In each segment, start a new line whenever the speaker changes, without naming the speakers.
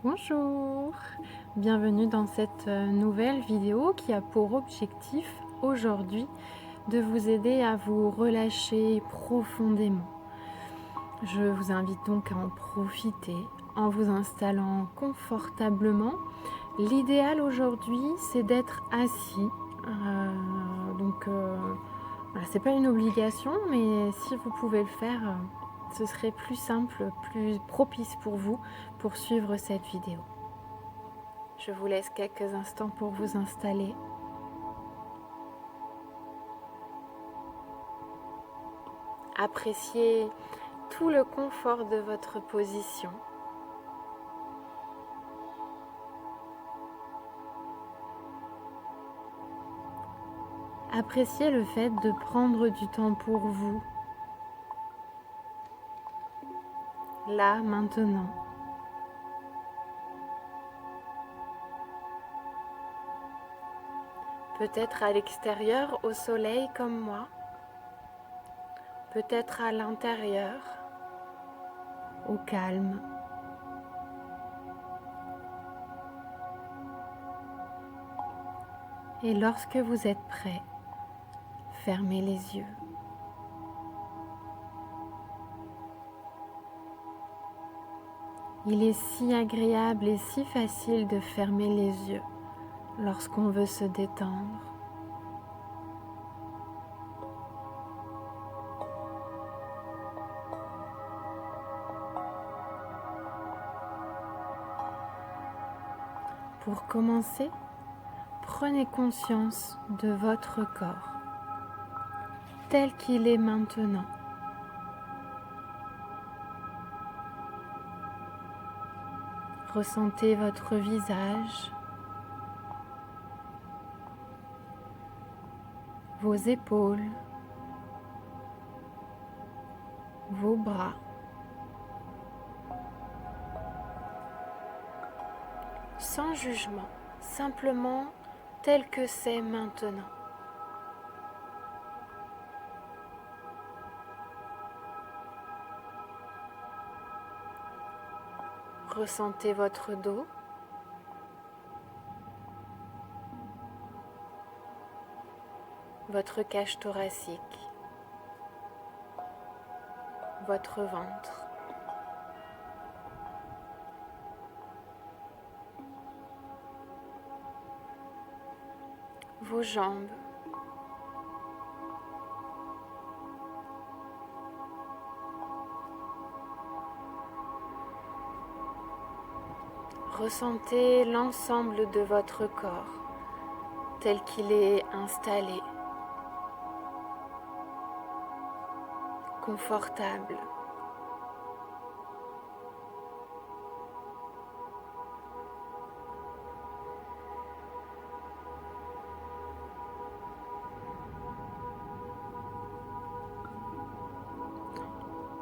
Bonjour, bienvenue dans cette nouvelle vidéo qui a pour objectif aujourd'hui de vous aider à vous relâcher profondément. Je vous invite donc à en profiter en vous installant confortablement. L'idéal aujourd'hui, c'est d'être assis. Voilà, c'est pas une obligation, mais si vous pouvez le faire, ce serait plus simple, plus propice pour vous pour suivre cette vidéo. Je vous laisse quelques instants pour vous installer. Appréciez tout le confort de votre position. Appréciez le fait de prendre du temps pour vous, là, maintenant. Peut-être à l'extérieur, au soleil comme moi. Peut-être à l'intérieur, au calme. Et lorsque vous êtes prêt, fermez les yeux. Il est si agréable et si facile de fermer les yeux lorsqu'on veut se détendre. Pour commencer, prenez conscience de votre corps, tel qu'il est maintenant. Ressentez votre visage, vos épaules, vos bras. Sans jugement, simplement tel que c'est maintenant. Ressentez votre dos, votre cage thoracique, votre ventre. Vos jambes, ressentez l'ensemble de votre corps tel qu'il est installé, confortable.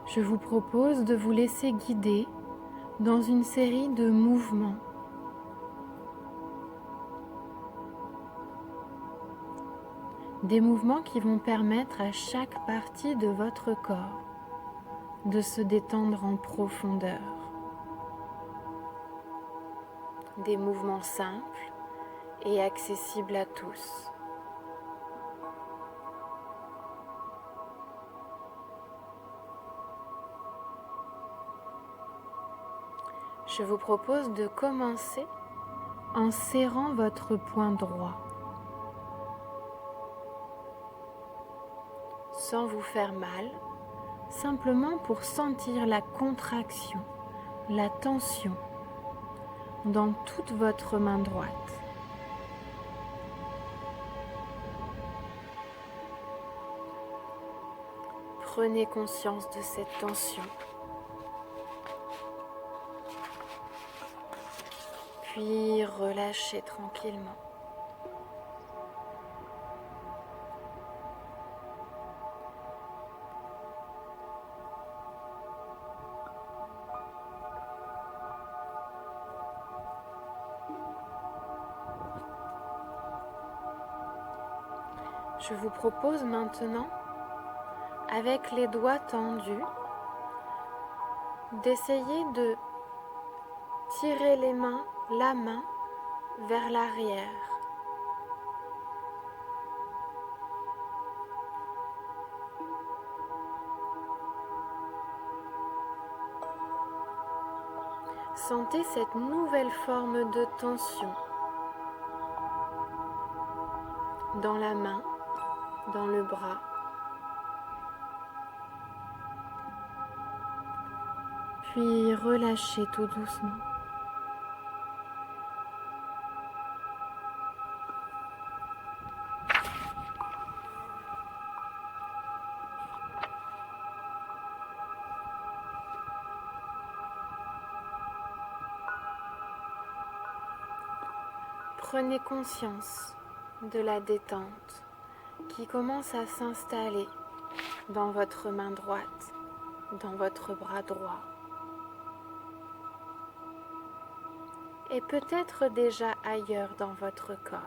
Je vous propose de vous laisser guider dans une série de mouvements. Des mouvements qui vont permettre à chaque partie de votre corps de se détendre en profondeur. Des mouvements simples et accessibles à tous. Je vous propose de commencer en serrant votre poing droit, sans vous faire mal, simplement pour sentir la contraction, la tension dans toute votre main droite. Prenez conscience de cette tension. Puis relâchez tranquillement. Je vous propose maintenant, avec les doigts tendus, d'essayer de tirez la main vers l'arrière. Sentez cette nouvelle forme de tension dans la main, dans le bras. Puis relâchez tout doucement. Prenez conscience de la détente qui commence à s'installer dans votre main droite, dans votre bras droit. Et peut-être déjà ailleurs dans votre corps.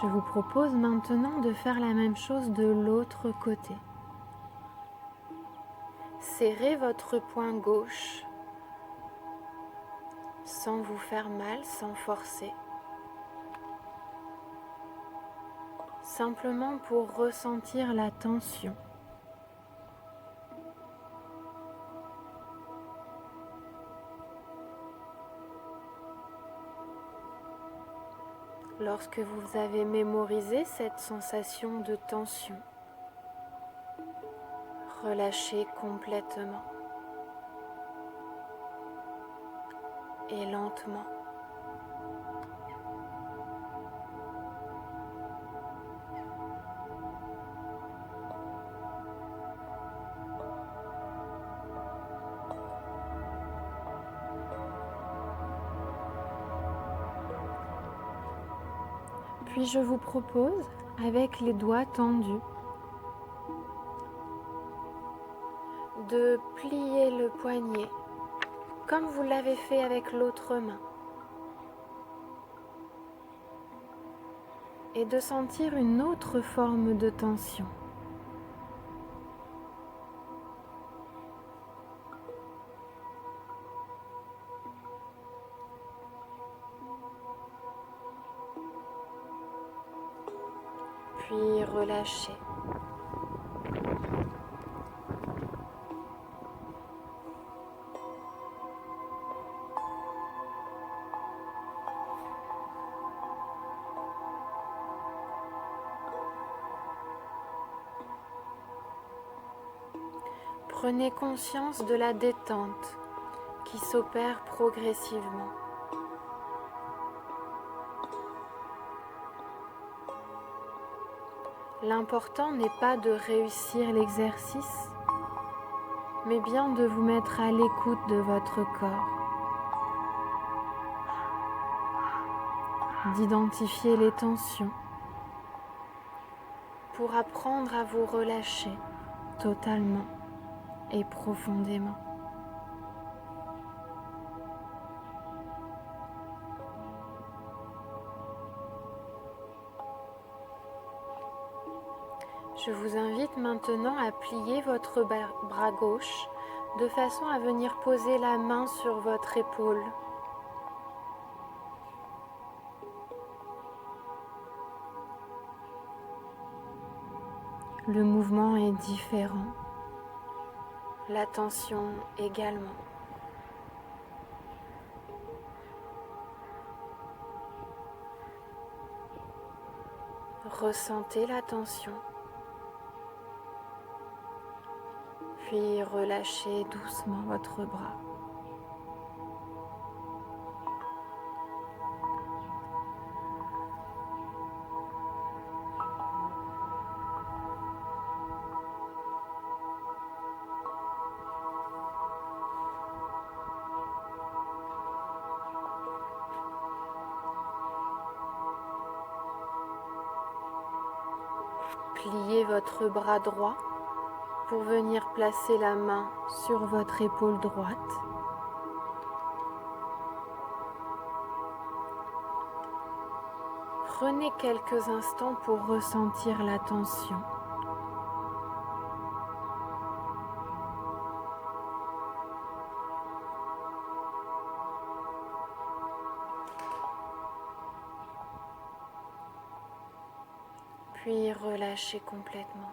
Je vous propose maintenant de faire la même chose de l'autre côté. Serrez votre poing gauche sans vous faire mal, sans forcer. Simplement pour ressentir la tension. Lorsque vous avez mémorisé cette sensation de tension, relâchez complètement et lentement. Puis je vous propose, avec les doigts tendus, de plier le poignet comme vous l'avez fait avec l'autre main et de sentir une autre forme de tension. Puis relâchez. Prenez conscience de la détente qui s'opère progressivement. L'important n'est pas de réussir l'exercice, mais bien de vous mettre à l'écoute de votre corps, d'identifier les tensions pour apprendre à vous relâcher totalement et profondément. Je vous invite maintenant à plier votre bras gauche de façon à venir poser la main sur votre épaule. Le mouvement est différent, la tension également. Ressentez la tension. Puis relâchez doucement votre bras. Pliez votre bras droit pour venir placer la main sur votre épaule droite. Prenez quelques instants pour ressentir la tension. Puis relâchez complètement.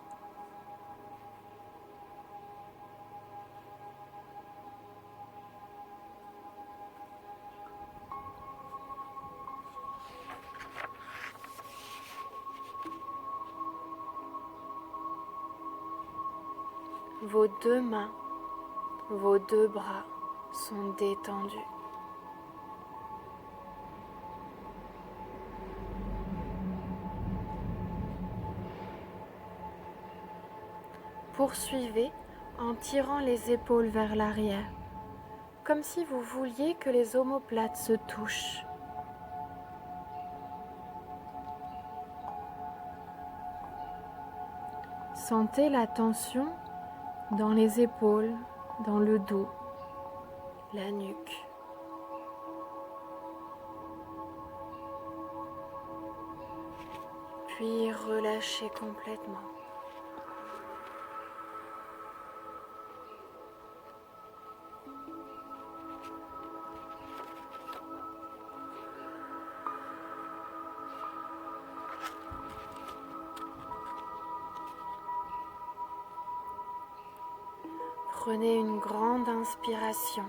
Vos deux mains, vos deux bras sont détendus. Poursuivez en tirant les épaules vers l'arrière, comme si vous vouliez que les omoplates se touchent. Sentez la tension dans les épaules, dans le dos, la nuque. Puis relâchez complètement. Prenez une grande inspiration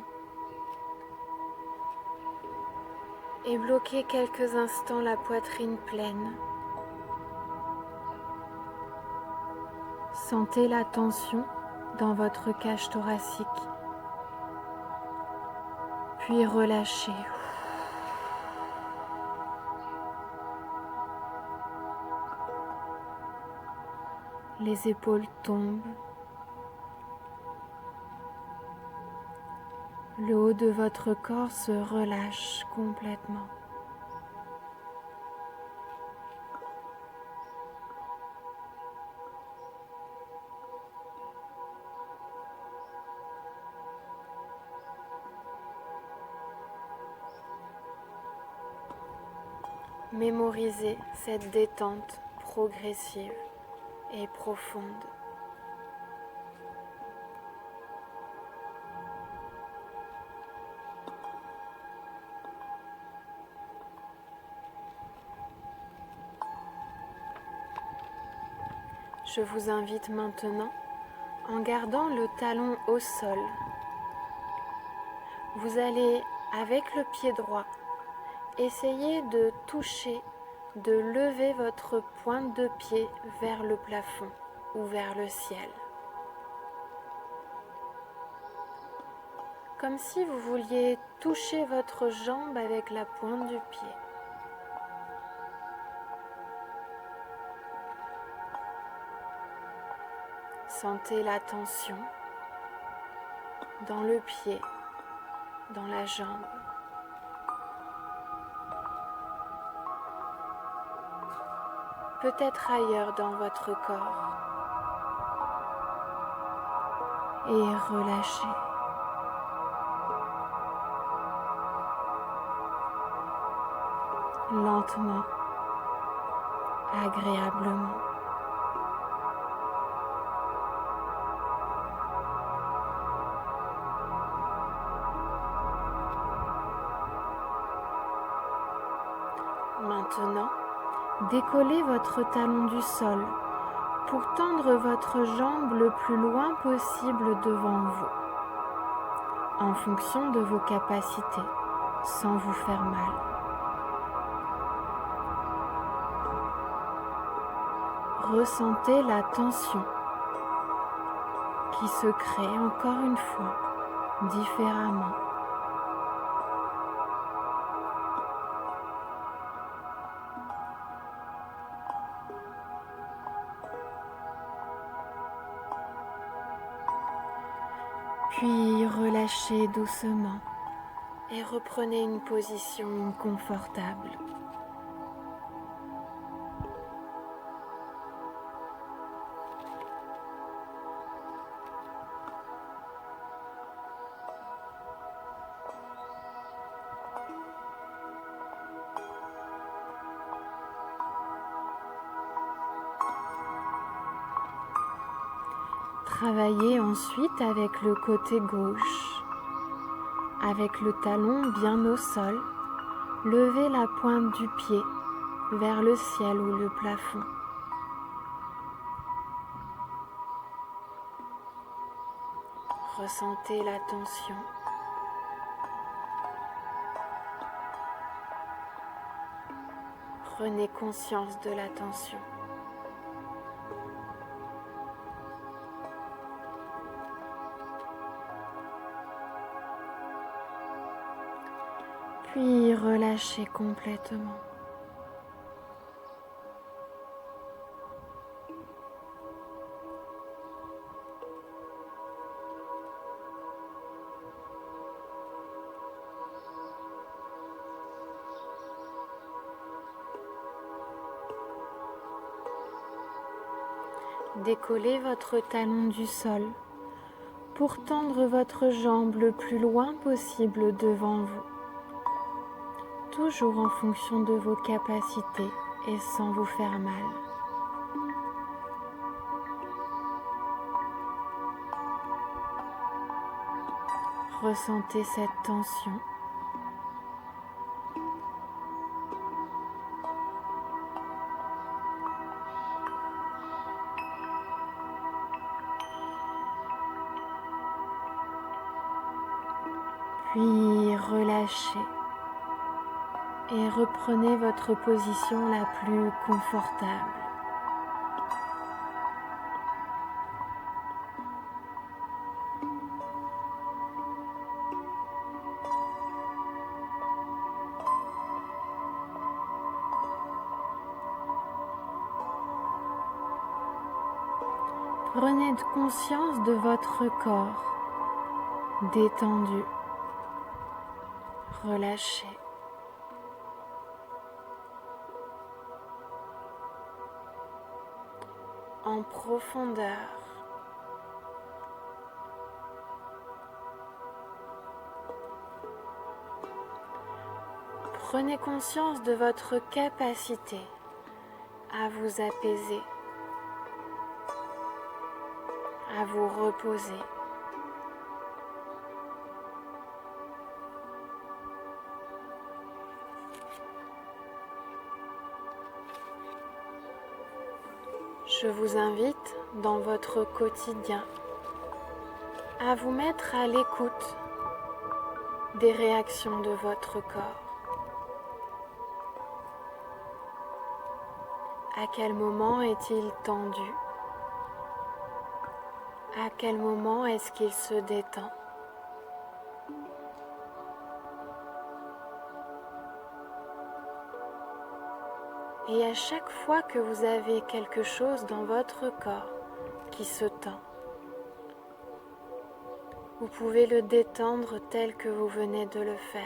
et bloquez quelques instants la poitrine pleine. Sentez la tension dans votre cage thoracique, puis relâchez. Les épaules tombent. Le haut de votre corps se relâche complètement. Mémorisez cette détente progressive et profonde. Je vous invite maintenant, en gardant le talon au sol, vous allez, avec le pied droit, essayer de toucher, de lever votre pointe de pied vers le plafond ou vers le ciel. Comme si vous vouliez toucher votre jambe avec la pointe du pied. Sentez la tension dans le pied, dans la jambe. Peut-être ailleurs dans votre corps. Et relâchez. Lentement, agréablement. Maintenant, décollez votre talon du sol pour tendre votre jambe le plus loin possible devant vous, en fonction de vos capacités, sans vous faire mal. Ressentez la tension qui se crée encore une fois différemment. Puis relâchez doucement et reprenez une position confortable. travailler ensuite avec le côté gauche. Avec le talon bien au sol, levez la pointe du pied vers le ciel ou le plafond. Ressentez la tension. Prenez conscience de la tension. Puis relâchez complètement. Décollez votre talon du sol pour tendre votre jambe le plus loin possible devant vous, toujours en fonction de vos capacités et sans vous faire mal. Ressentez cette tension. Puis relâchez et reprenez votre position la plus confortable. Prenez conscience de votre corps détendu, relâché. En profondeur. Prenez conscience de votre capacité à vous apaiser, à vous reposer. Je vous invite dans votre quotidien à vous mettre à l'écoute des réactions de votre corps. À quel moment est-il tendu? À quel moment est-ce qu'il se détend? Et à chaque fois que vous avez quelque chose dans votre corps qui se tend, vous pouvez le détendre tel que vous venez de le faire.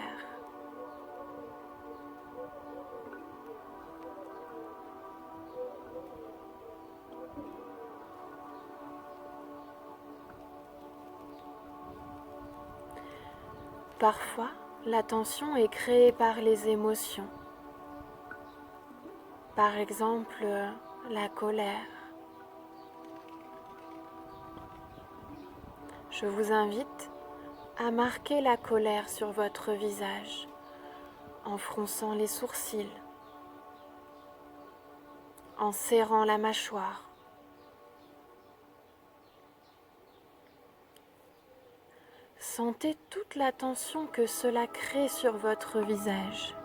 Parfois, la tension est créée par les émotions. Par exemple, la colère. Je vous invite à marquer la colère sur votre visage en fronçant les sourcils, en serrant la mâchoire. Sentez toute la tension que cela crée sur votre visage.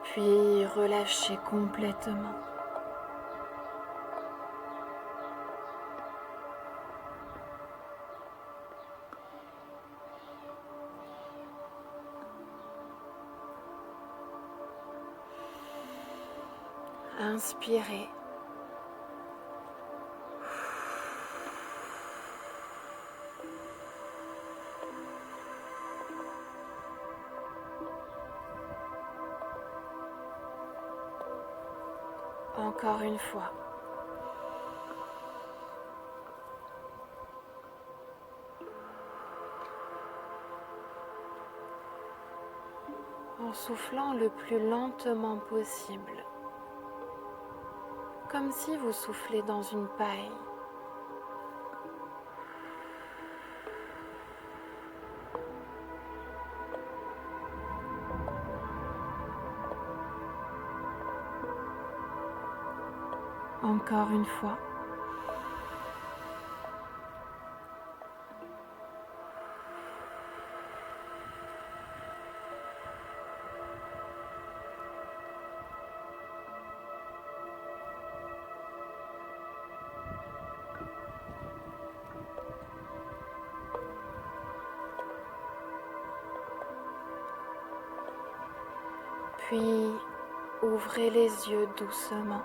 Puis relâchez complètement. Inspirez. Encore une fois. En soufflant le plus lentement possible. comme si vous soufflez dans une paille. Encore une fois. Puis, ouvrez les yeux doucement.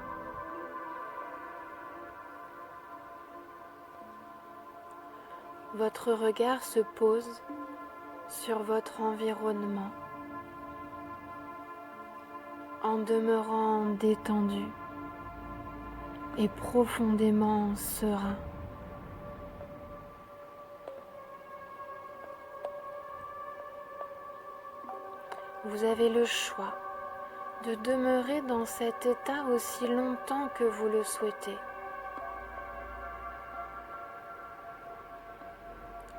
Votre regard se pose sur votre environnement en demeurant détendu et profondément serein. Vous avez le choix de demeurer dans cet état aussi longtemps que vous le souhaitez,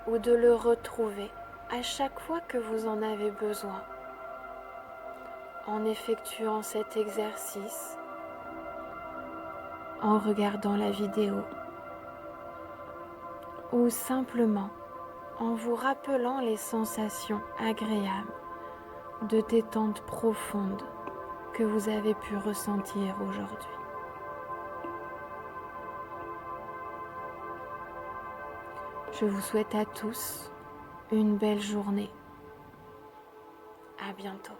ou de le retrouver à chaque fois que vous en avez besoin, en effectuant cet exercice, en regardant la vidéo, ou simplement en vous rappelant les sensations agréables de détente profonde que vous avez pu ressentir aujourd'hui. Je vous souhaite à tous une belle journée. À bientôt.